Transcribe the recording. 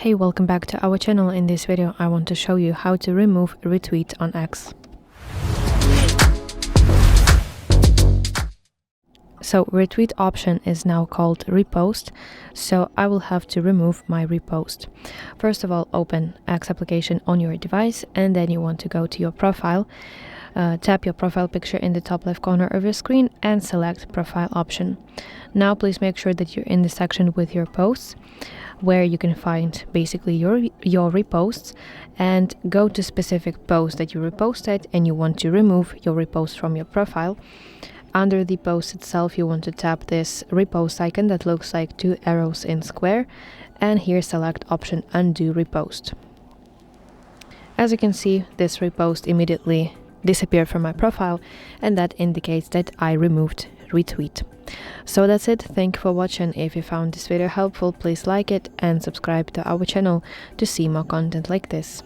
Hey, welcome back to our channel. In this video I want to show you how to remove retweet on X. So retweet option is now called repost, so I will have to remove my repost. First of all, open X application on your device, and then you want to go to your profile. Tap your profile picture in the top left corner of your screen and select profile option. Now please make sure that you're in the section with your posts, where you can find basically your reposts, and go to specific post that you reposted and you want to remove your repost from your profile. Under the post itself, you want to tap this repost icon that looks like two arrows in square, and here select option undo repost. As you can see, this repost immediately disappeared from my profile, and that indicates that I removed retweet. So that's it. Thank you for watching. If you found this video helpful, please like it and subscribe to our channel to see more content like this.